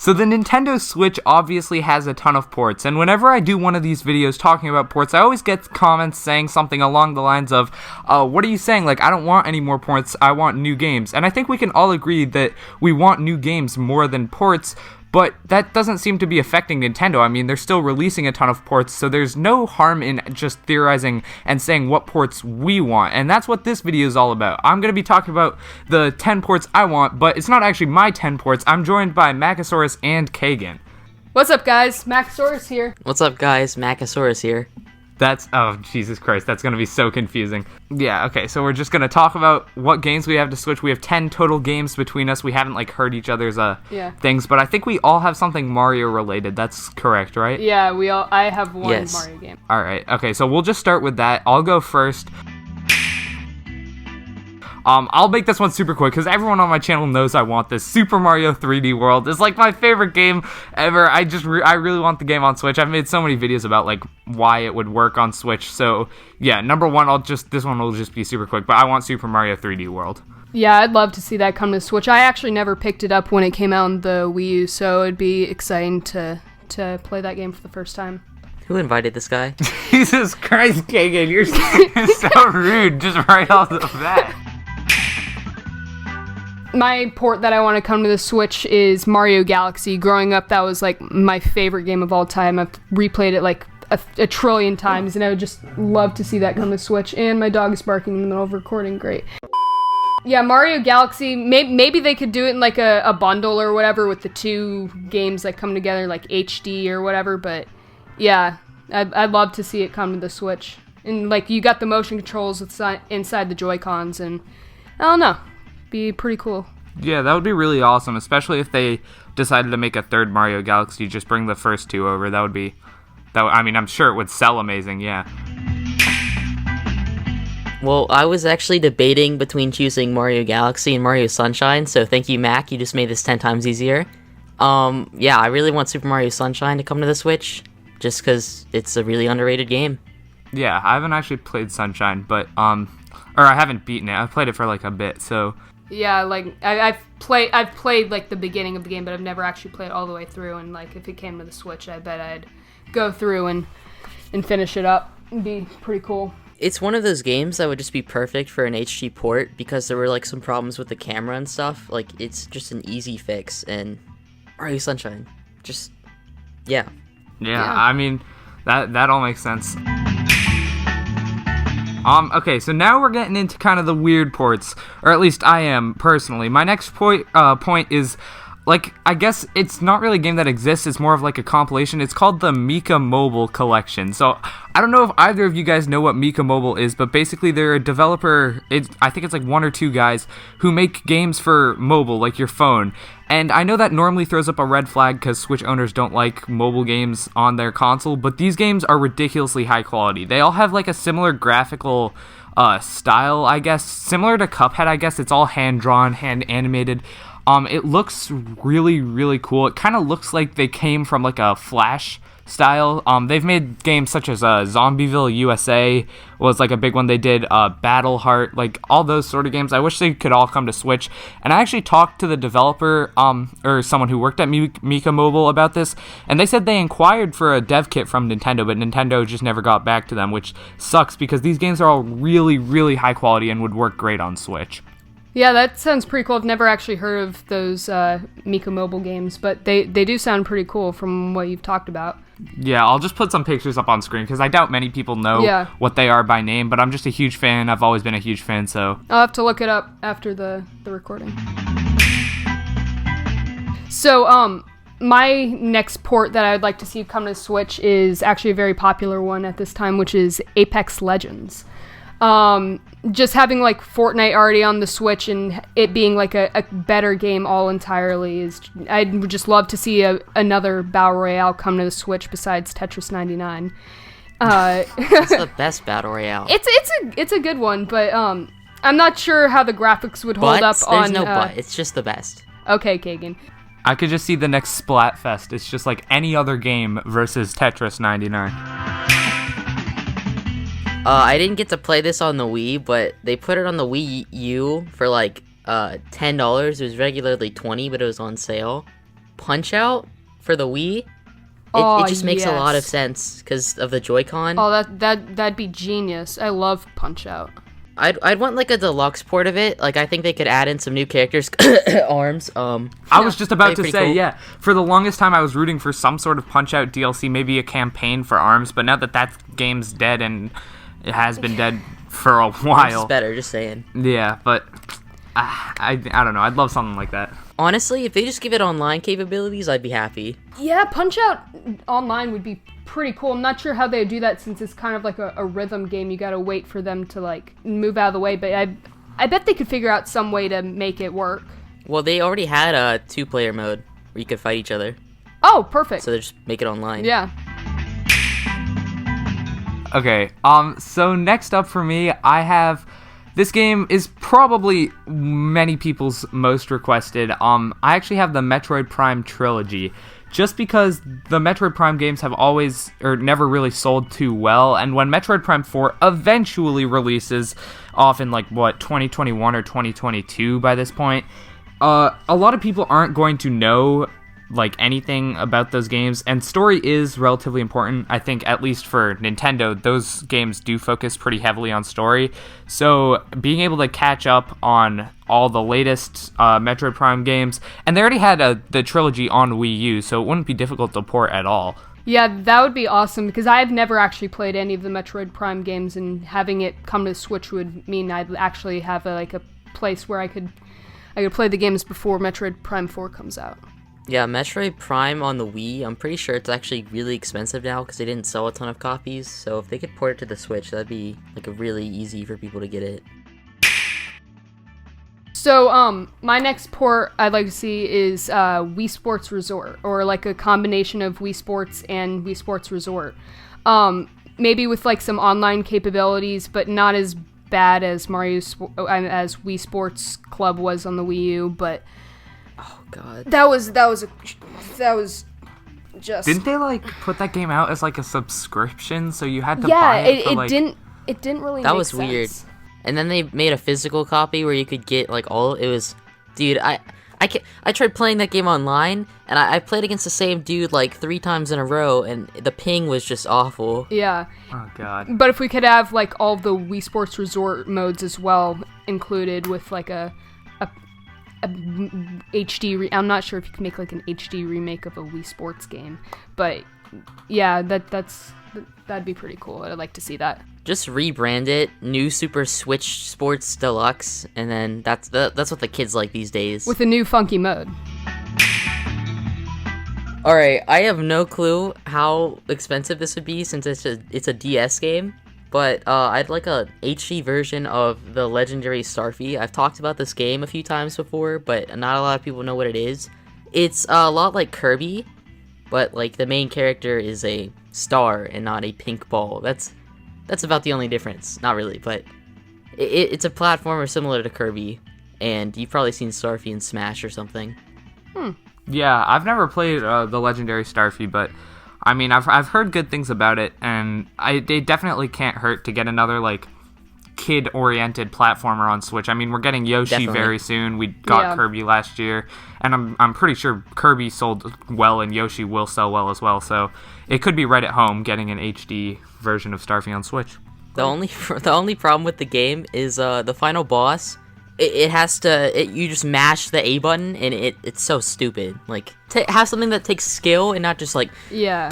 So the Nintendo Switch obviously has a ton of ports, and whenever I do one of these videos talking about ports, I always get comments saying something along the lines of, what are you saying? Like, I don't want any more ports, I want new games. And I think we can all agree that we want new games more than ports, but that doesn't seem to be affecting Nintendo. I mean, they're still releasing a ton of ports, so there's no harm in just theorizing and saying what ports we want. And that's what this video is all about. I'm going to be talking about the 10 ports I want, but it's not actually my 10 ports. I'm joined by Macasaurus and Kagan. What's up, guys? Macasaurus here. What's up, guys? Macasaurus here. Oh, Jesus Christ, that's going to be so confusing. Yeah, okay, so we're just going to talk about what games we have to Switch. We have 10 total games between us. We haven't, heard each other's things, but I think we all have something Mario-related. That's correct, right? Yeah, I have one Yes. Mario game. All right, okay, so we'll just start with that. I'll go first. I'll make this one super quick because everyone on my channel knows I want this. Super Mario 3D World is my favorite game ever. I really want the game on Switch. I've made so many videos about why it would work on Switch. So yeah, number one, this one will just be super quick, but I want Super Mario 3D World. Yeah, I'd love to see that come to Switch. I actually never picked it up when it came out on the Wii U, so it'd be exciting to play that game for the first time. Who invited this guy? Jesus Christ, Kagan, you're so rude just right off the bat. My port that I want to come to the Switch is Mario Galaxy. Growing up, that was my favorite game of all time. I've replayed it a trillion times, and I would just love to see that come to Switch. And my dog is barking in the middle of recording. Great. Yeah, Mario Galaxy, maybe they could do it in a bundle or whatever with the two games that come together, HD or whatever, but yeah, I'd love to see it come to the Switch. And you got the motion controls inside the Joy-Cons, and I don't know. Be pretty cool. Yeah, that would be really awesome, especially if they decided to make a third Mario Galaxy, just bring the first two over. I'm sure it would sell amazing, yeah. Well, I was actually debating between choosing Mario Galaxy and Mario Sunshine, so thank you, Mac. You just made this 10 times easier. Yeah, I really want Super Mario Sunshine to come to the Switch, just because it's a really underrated game. Yeah, I haven't actually played Sunshine, but, or I haven't beaten it. I've played it for a bit, so... Yeah, I've played the beginning of the game, but I've never actually played it all the way through, and if it came to the Switch, I bet I'd go through and finish it up. It'd be pretty cool. It's one of those games that would just be perfect for an HD port, because there were some problems with the camera and stuff. It's just an easy fix, and Mario Sunshine, just, yeah. Yeah, I mean, that all makes sense. Okay, so now we're getting into kind of the weird ports, or at least I am, personally. My next point is, I guess it's not really a game that exists, it's more of a compilation. It's called the Myka Mobile Collection. So, I don't know if either of you guys know what Myka Mobile is, but basically they're a developer, I think it's one or two guys, who make games for mobile, your phone. And I know that normally throws up a red flag because Switch owners don't like mobile games on their console, but these games are ridiculously high quality. They all have a similar graphical style, I guess. Similar to Cuphead, I guess. It's all hand-drawn, hand-animated. It looks really, really cool. It kind of looks like they came from a Flash style. They've made games such as Zombieville USA was a big one they did, Battle Heart, all those sort of games. I wish they could all come to Switch. And I actually talked to the developer, or someone who worked at Myka Mobile about this, and they said they inquired for a dev kit from Nintendo, but Nintendo just never got back to them, which sucks because these games are all really, really high quality and would work great on Switch. Yeah, that sounds pretty cool. I've never actually heard of those Myka Mobile games, but they do sound pretty cool from what you've talked about. Yeah, I'll just put some pictures up on screen because I doubt many people know what they are by name, but I'm just a huge fan. I've always been a huge fan, so... I'll have to look it up after the recording. So, my next port that I'd like to see come to Switch is actually a very popular one at this time, which is Apex Legends. Just having Fortnite already on the Switch and it being a better game all entirely is, I'd just love to see another Battle Royale come to the Switch besides Tetris 99. It's the best Battle Royale. It's a good one, but I'm not sure how the graphics would hold up on... There's no but, it's just the best. Okay, Kagan. I could just see the next Splatfest. It's just any other game versus Tetris 99. I didn't get to play this on the Wii, but they put it on the Wii U for $10. It was regularly $20, but it was on sale. Punch-Out for the Wii. It just makes a lot of yes. sense because of the Joy-Con. Oh, that'd be genius. I love Punch-Out. I'd want like a deluxe port of it. Like I think they could add in some new characters, arms. I was just about to pretty say, cool. yeah. For the longest time, I was rooting for some sort of Punch-Out DLC, maybe a campaign for ARMS. But now that game's dead and it has been dead for a It's while, better. Just saying. yeah. But I don't know. I'd love something like that. Honestly, if they just give it online capabilities, I'd be happy. Yeah, Punch-Out online would be pretty cool. I'm not sure how they would do that since it's kind of like a rhythm game. You gotta wait for them to like move out of the way, but I bet they could figure out some way to make it work. Well, they already had a 2-player mode where you could fight each other, Oh, perfect. so they just make it online. Yeah. Okay, so next up for me, I have... This game is probably many people's most requested. I actually have the Metroid Prime Trilogy, just because the Metroid Prime games have always, or never really sold too well, and when Metroid Prime 4 eventually releases, off in 2021 or 2022 by this point, a lot of people aren't going to know anything about those games, and story is relatively important. I think at least for Nintendo, those games do focus pretty heavily on story, so being able to catch up on all the latest Metroid Prime games, and they already had the trilogy on Wii U, so it wouldn't be difficult to port at all. Yeah, that would be awesome because I've never actually played any of the Metroid Prime games, and having it come to Switch would mean I'd actually have a place where I could play the games before Metroid Prime 4 comes out. Yeah, Metroid Prime on the Wii, I'm pretty sure it's actually really expensive now because they didn't sell a ton of copies. So if they could port it to the Switch, that'd be a really easy for people to get it. So, my next port I'd like to see is Wii Sports Resort, or a combination of Wii Sports and Wii Sports Resort. Maybe with some online capabilities, but not as bad as as Wii Sports Club was on the Wii U, but Oh God. that was just Didn't they put that game out as a subscription, so you had to buy it for it didn't really That make was sense. weird. And then they made a physical copy where you could get dude, I tried playing that game online, and I played against the same dude 3 times in a row, and the ping was just awful. Yeah. Oh god. But if we could have all the Wii Sports Resort modes as well included with a HD I'm not sure if you can make an HD remake of a Wii Sports game, but yeah, that'd be pretty cool. I'd like to see that. Just rebrand it, new Super Switch Sports Deluxe, and then that's what the kids like these days. With a new funky mode. Alright, I have no clue how expensive this would be since it's a DS game, but I'd like a HD version of the legendary Starfy. I've talked about this game a few times before, but not a lot of people know what it is. It's a lot like Kirby, but the main character is a star and not a pink ball. That's about the only difference. Not really, but it's a platformer similar to Kirby, and you've probably seen Starfy in Smash or something. Yeah, I've never played the legendary Starfy, but I mean, I've heard good things about it, and it definitely can't hurt to get another kid-oriented platformer on Switch. I mean, we're getting Yoshi Definitely. very soon. We got Kirby last year, and I'm pretty sure Kirby sold well, and Yoshi will sell well as well. So it could be right at home getting an HD version of Starfy on Switch. The only problem with the game is the final boss. It has to. You just mash the A button, and it's so stupid. Have something that takes skill and not just Yeah.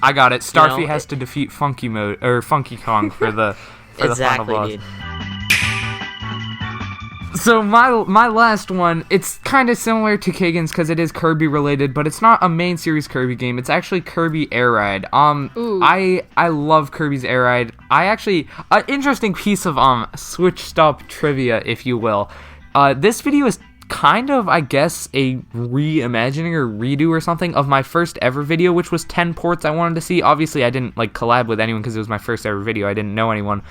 I got it. Starfy know, has to defeat Funky Kong for the exactly, the final boss. dude. So my last one, it's kind of similar to Kagan's because it is Kirby related, but it's not a main series Kirby game. It's actually Kirby Air Ride. Ooh. I love Kirby's Air Ride. An interesting piece of Switch Stop trivia, if you will. This video is kind of, I guess, a reimagining or redo or something of my first ever video, which was 10 ports I wanted to see. Obviously, I didn't collab with anyone because it was my first ever video. I didn't know anyone.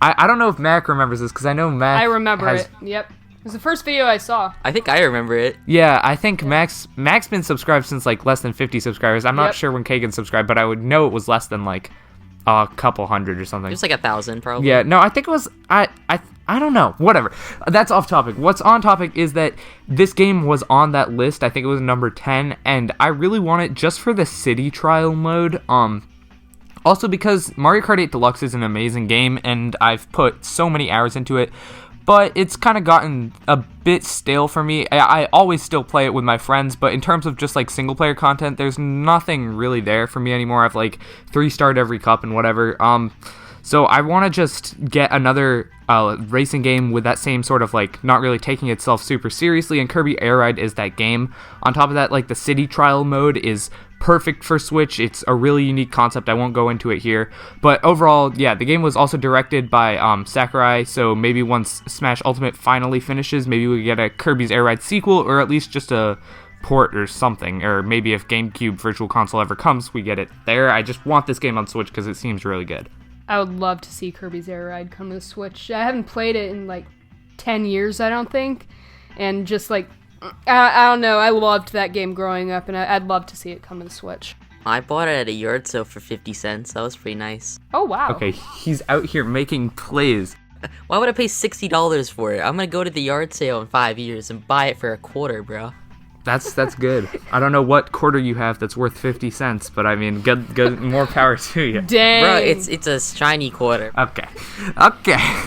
I don't know if Mac remembers this because I know Mac. I remember it. Yep. It was the first video I saw. I think I remember it. Yeah, I think Mac's been subscribed since less than 50 subscribers. I'm not Yep. sure when Kagan subscribed, but I would know it was less than 100 a couple hundred or something. Just like 1,000 probably. Yeah, no, I think it was I don't know. Whatever. That's off topic. What's on topic is that this game was on that list. I think it was number 10, and I really want it just for the city trial mode. Also because Mario Kart 8 Deluxe is an amazing game, and I've put so many hours into it, but it's kind of gotten a bit stale for me. I always still play it with my friends, but in terms of just like single player content, there's nothing really there for me anymore. I've like 3-starred every cup and whatever. So I want to just get another racing game with that same sort of like not really taking itself super seriously, and Kirby Air Ride is that game. On top of that, like the city trial mode is perfect for Switch. It's a really unique concept. I won't go into it here, but overall, yeah, the game was also directed by Sakurai, so maybe once Smash Ultimate finally finishes, maybe we get a Kirby's Air Ride sequel, or at least just a port or something, or maybe if GameCube Virtual Console ever comes, we get it there. I just want this game on Switch because it seems really good. I would love to see Kirby's Air Ride come to the Switch. I haven't played it in like 10 years, I don't think. And just like, I don't know, I loved that game growing up, and I'd love to see it come to the Switch. I bought it at a yard sale for 50 cents. That was pretty nice. Oh, wow. Okay, he's out here making plays. Why would I pay $60 for it? I'm gonna go to the yard sale in 5 years and buy it for $0.25, bro. That's good. I don't know what quarter you have that's worth 50 cents, but I mean, good more power to you. Dang. Bro, it's a shiny quarter. Okay.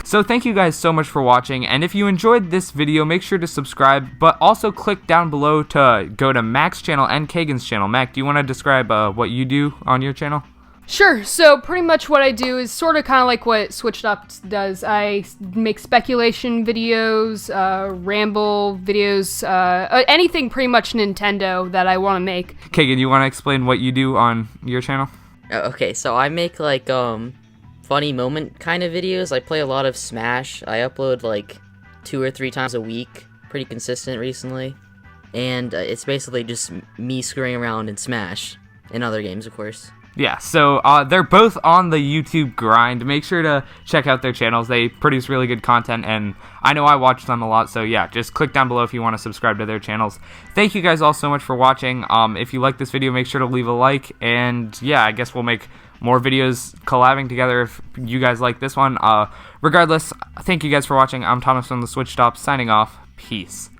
So thank you guys so much for watching, and if you enjoyed this video, make sure to subscribe, but also click down below to go to Mac's channel and Kagan's channel. Mac, do you want to describe what you do on your channel? Sure, so pretty much what I do is sort of kind of like what Switched Up does. I make speculation videos, ramble videos, anything pretty much Nintendo that I want to make. Kagan, you want to explain what you do on your channel? Okay, so I make like funny moment kind of videos. I play a lot of Smash. I upload like 2 or 3 times a week, pretty consistent recently. And it's basically just me screwing around in Smash and other games, of course. Yeah, so they're both on the YouTube grind. Make sure to check out their channels. They produce really good content, and I know I watch them a lot, so yeah, just click down below if you want to subscribe to their channels. Thank you guys all so much for watching. If you like this video, make sure to leave a like, and yeah, I guess we'll make more videos collabing together if you guys like this one. Regardless, thank you guys for watching. I'm Thomas from the Switch Stop, signing off. Peace.